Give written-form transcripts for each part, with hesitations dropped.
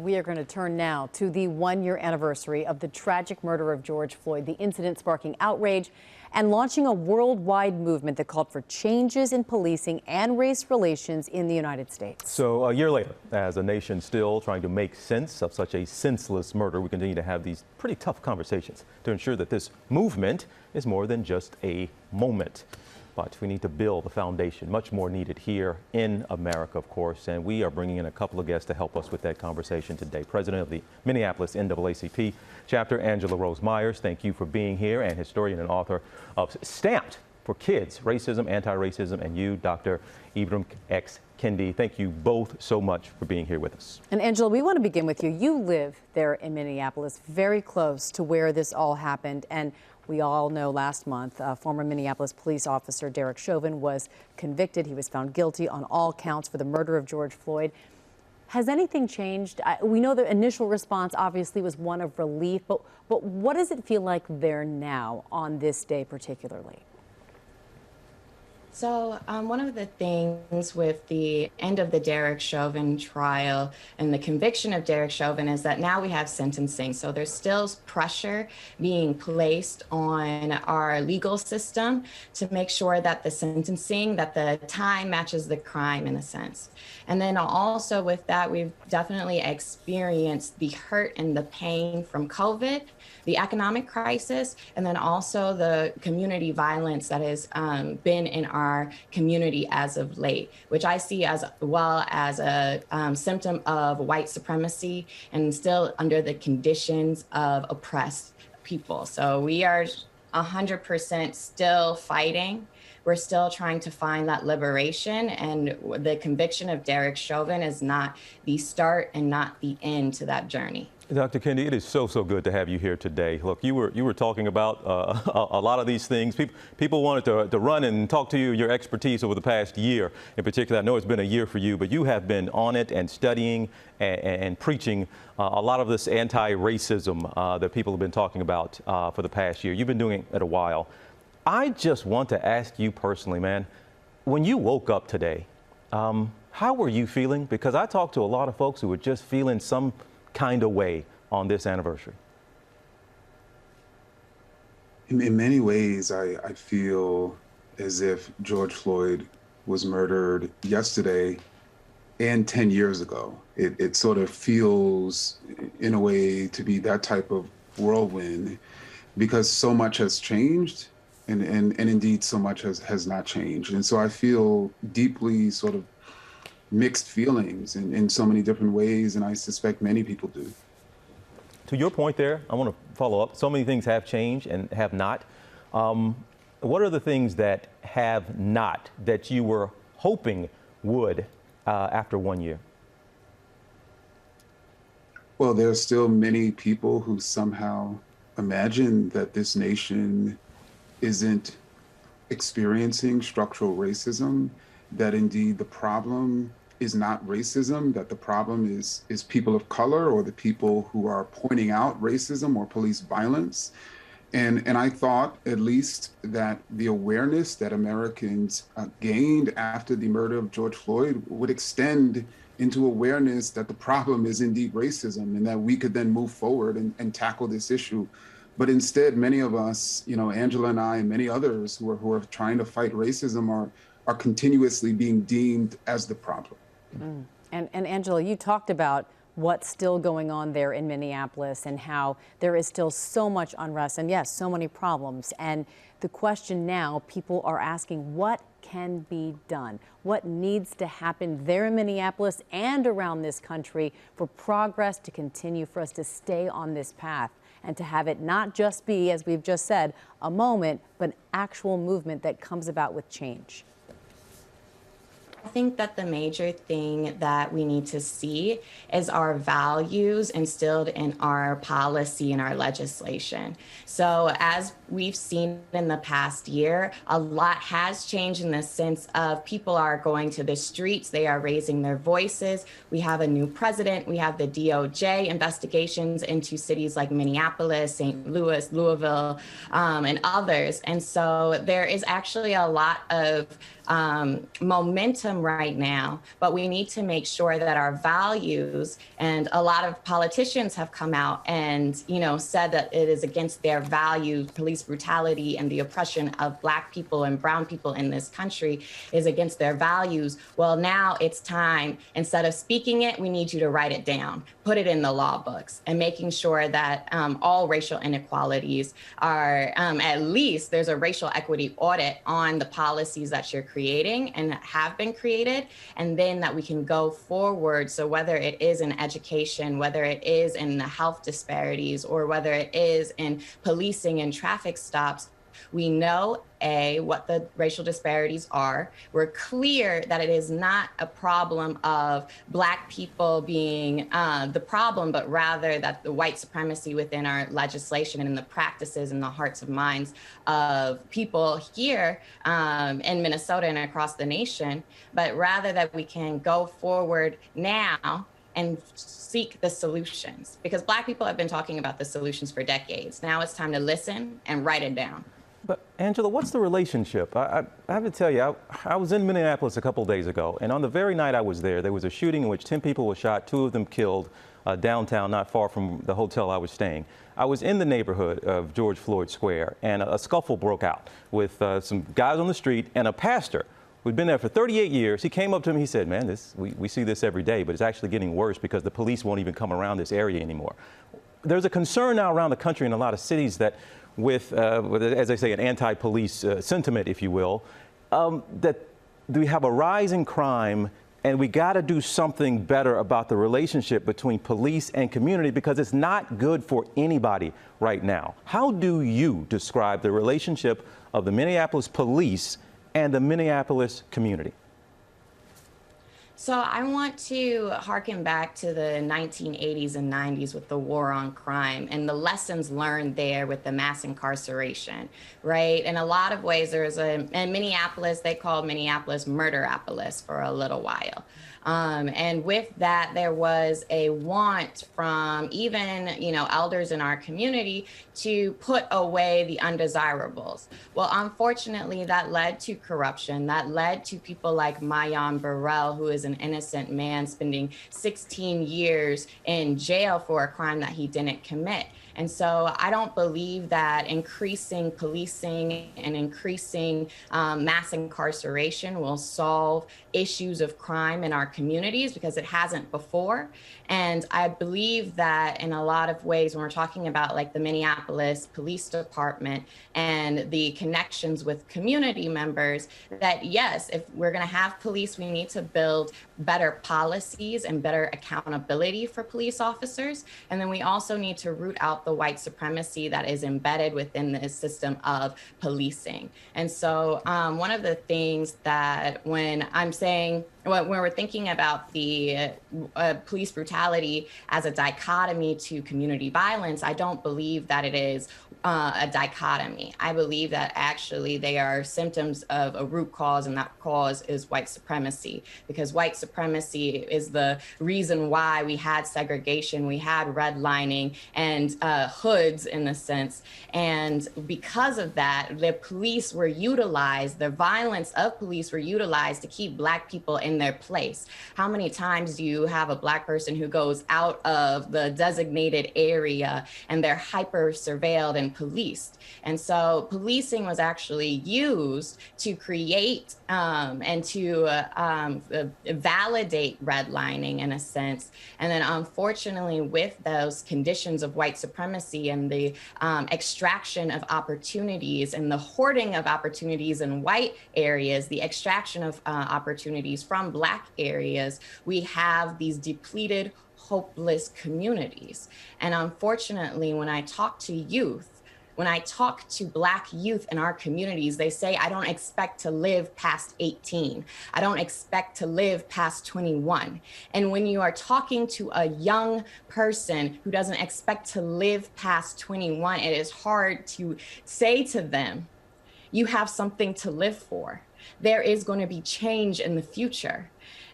We are going to turn now to the one-year anniversary of the tragic murder of George Floyd, the incident sparking outrage and launching a worldwide movement that called for changes in policing and race relations in the United States. So a year later, as a nation still trying to make sense of such a senseless murder, we continue to have these pretty tough conversations to ensure that this movement is more than just a moment. But we need to build a foundation, much more needed here in America, of course, and we are bringing in a couple of guests to help us with that conversation today. President of the Minneapolis NAACP chapter, Angela Rose Myers, thank you for being here, and historian and author of Stamped for Kids, Racism, Anti-Racism, and you, Dr. Ibram X. Kendi. Thank you both so much for being here with us. And Angela, we want to begin with you. You live there in Minneapolis, very close to where this all happened, and we all know last month, former Minneapolis police officer Derek Chauvin was convicted. He was found guilty on all counts for the murder of George Floyd. Has anything changed? We know the initial response obviously was one of relief, but what does it feel like there now on this day particularly? So one of the things with the end of the Derek Chauvin trial and the conviction of Derek Chauvin is that now we have sentencing. So there's still pressure being placed on our legal system to make sure that the sentencing, that the time matches the crime in a sense. And then also with that, we've definitely experienced the hurt and the pain from COVID, the economic crisis, and then also the community violence that has been in our community as of late, which I see as well as a symptom of white supremacy and still under the conditions of oppressed people. So we are 100% still fighting. We're still trying to find that liberation, and the conviction of Derek Chauvin is not the start and not the end to that journey. Dr. Kendi, it is so good to have you here today. Look, you were talking about a lot of these things. People wanted to run and talk to you, your expertise over the past year in particular. I know it's been a year for you, but you have been on it and studying and preaching a lot of this anti-racism that people have been talking about for the past year. You've been doing it a while. I just want to ask you personally, man, when you woke up today, how were you feeling? Because I talked to a lot of folks who were just feeling some kind of way on this anniversary. In many ways, I feel as if George Floyd was murdered yesterday and 10 years ago. It sort of feels, in a way, to be that type of whirlwind because so much has changed and indeed so much has not changed. And so I feel deeply sort of mixed feelings in so many different ways, and I suspect many people do. To your point there, I want to follow up. So many things have changed and have not. What are the things that have not that you were hoping would after 1 year? Well, there are still many people who somehow imagine that this nation isn't experiencing structural racism, that indeed the problem is not racism, that the problem is people of color or the people who are pointing out racism or police violence. And I thought at least that the awareness that Americans gained after the murder of George Floyd would extend into awareness that the problem is indeed racism and that we could then move forward and tackle this issue. But instead, many of us, Angela and I and many others who are trying to fight racism are continuously being deemed as the problem. And Angela, you talked about what's still going on there in Minneapolis and how there is still so much unrest and yes, so many problems. And the question now, people are asking, what can be done? What needs to happen there in Minneapolis and around this country for progress to continue, for us to stay on this path and to have it not just be, as we've just said, a moment, but an actual movement that comes about with change? I think that the major thing that we need to see is our values instilled in our policy and our legislation. So as we've seen in the past year, a lot has changed in the sense of people are going to the streets, they are raising their voices. We have a new president, we have the DOJ investigations into cities like Minneapolis, St. Louis, Louisville, and others. And so there is actually a lot of momentum momentum right now, but we need to make sure that our values, and a lot of politicians have come out and, said that it is against their values, police brutality and the oppression of Black people and brown people in this country is against their values. Well, now it's time, instead of speaking it, we need you to write it down, put it in the law books, and making sure that all racial inequalities are, at least there's a racial equity audit on the policies that you're creating and have been created, and then that we can go forward. So whether it is in education, whether it is in the health disparities, or whether it is in policing and traffic stops, we know, what the racial disparities are. We're clear that it is not a problem of Black people being the problem, but rather that the white supremacy within our legislation and in the practices and the hearts and minds of people here in Minnesota and across the nation, but rather that we can go forward now and seek the solutions, because Black people have been talking about the solutions for decades. Now it's time to listen and write it down. But Angela, what's the relationship? I have to tell you, I was in Minneapolis a couple of days ago, and on the very night I was there was a shooting in which 10 people were shot, 2 of them killed downtown, not far from the hotel I was staying. I was in the neighborhood of George Floyd Square, and a scuffle broke out with some guys on the street and a pastor who'd been there for 38 years. He came up to me, he said, man, we see this every day, but it's actually getting worse because the police won't even come around this area anymore. There's a concern now around the country in a lot of cities that with as they say, an anti-police sentiment, if you will, that we have a rise in crime, and we got to do something better about the relationship between police and community, because it's not good for anybody right now. How do you describe the relationship of the Minneapolis police and the Minneapolis community? So I want to harken back to the 1980s and 90s with the war on crime and the lessons learned there with the mass incarceration, right? In a lot of ways, in Minneapolis, they called Minneapolis Murderapolis for a little while. And with that, there was a want from even, elders in our community to put away the undesirables. Well, unfortunately, that led to corruption. That led to people like Mayan Burrell, who is an innocent man spending 16 years in jail for a crime that he didn't commit. And so I don't believe that increasing policing and increasing mass incarceration will solve issues of crime in our communities, because it hasn't before. And I believe that in a lot of ways, when we're talking about like the Minneapolis Police Department and the connections with community members, that yes, if we're going to have police, we need to build better policies and better accountability for police officers. And then we also need to root out the white supremacy that is embedded within the system of policing. And so one of the things that when we're thinking about the police brutality as a dichotomy to community violence, I don't believe that it is a dichotomy. I believe that actually they are symptoms of a root cause, and that cause is white supremacy, because white supremacy is the reason why we had segregation, we had redlining and hoods in a sense. And because of that, the police were utilized, the violence of police were utilized to keep Black people in their place. How many times do you have a Black person who goes out of the designated area and they're hyper surveilled and policed? And so policing was actually used to create and to validate redlining in a sense. And then unfortunately, with those conditions of white supremacy and the extraction of opportunities and the hoarding of opportunities in white areas, the extraction of opportunities from Black areas, we have these depleted, hopeless communities. And unfortunately, when I talk to youth, when I talk to Black youth in our communities, they say, I don't expect to live past 18. I don't expect to live past 21. And when you are talking to a young person who doesn't expect to live past 21, it is hard to say to them, you have something to live for. There is going to be change in the future.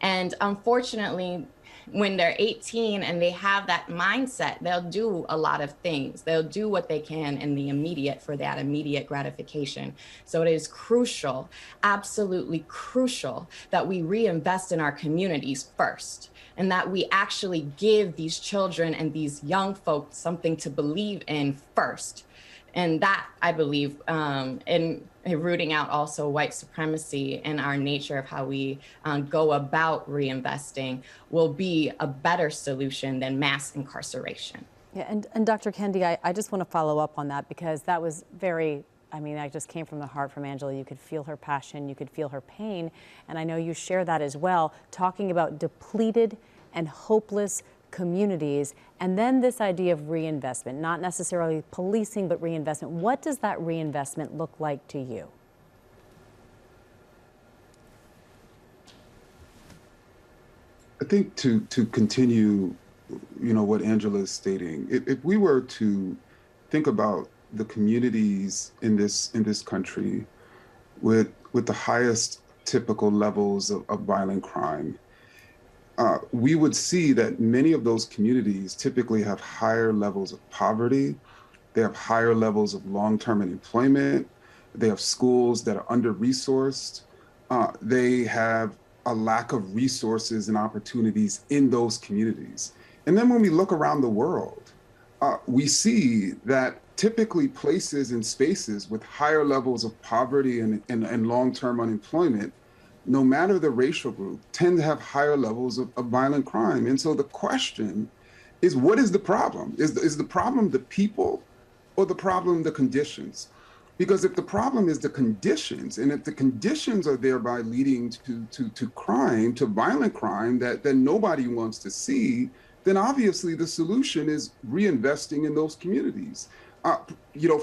And unfortunately, when they're 18 and they have that mindset, they'll do a lot of things. They'll do what they can in the immediate for that immediate gratification. So it is crucial, absolutely crucial, that we reinvest in our communities first, and that we actually give these children and these young folks something to believe in first. And that, I believe, in rooting out also white supremacy and our nature of how we go about reinvesting, will be a better solution than mass incarceration. Yeah, and Dr. Kendi, I just want to follow up on that, because that was very, I mean, that just came from the heart from Angela. You could feel her passion, you could feel her pain, and I know you share that as well, talking about depleted and hopeless communities, and then this idea of reinvestment, not necessarily policing, but reinvestment. What does that reinvestment look like to you? I think to continue, what Angela is stating, if we were to think about the communities in this country with the highest typical levels of violent crime, we would see that many of those communities typically have higher levels of poverty. They have higher levels of long-term unemployment. They have schools that are under-resourced. They have a lack of resources and opportunities in those communities. And then when we look around the world, we see that typically places and spaces with higher levels of poverty and long-term unemployment, no matter the racial group, tend to have higher levels of violent crime. And so the question is, what is the problem? Is the problem the people, or the problem the conditions? Because if the problem is the conditions, and if the conditions are thereby leading to crime, to violent crime that nobody wants to see, then obviously the solution is reinvesting in those communities.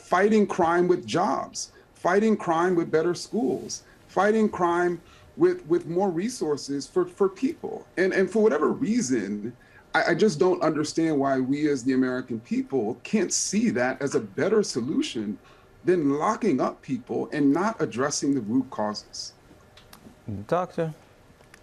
Fighting crime with jobs, fighting crime with better schools, fighting crime with more resources for people. And for whatever reason, I just don't understand why we as the American people can't see that as a better solution than locking up people and not addressing the root causes. Doctor,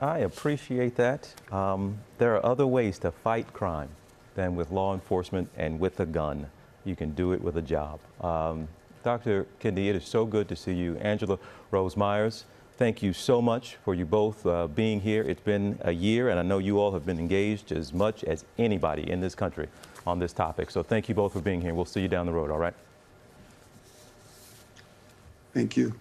I appreciate that. There are other ways to fight crime than with law enforcement and with a gun. You can do it with a job. Dr. Kendi, it is so good to see you. Angela Rose Myers, thank you so much for you both being here. It's been a year, and I know you all have been engaged as much as anybody in this country on this topic. So thank you both for being here. We'll see you down the road, all right? Thank you.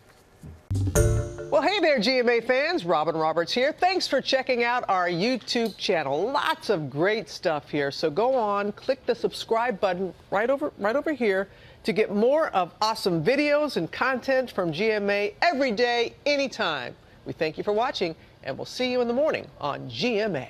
Well, hey there, GMA fans. Robin Roberts here. Thanks for checking out our YouTube channel. Lots of great stuff here. So go on, click the subscribe button right over here to get more of awesome videos and content from GMA every day, anytime. We thank you for watching, and we'll see you in the morning on GMA.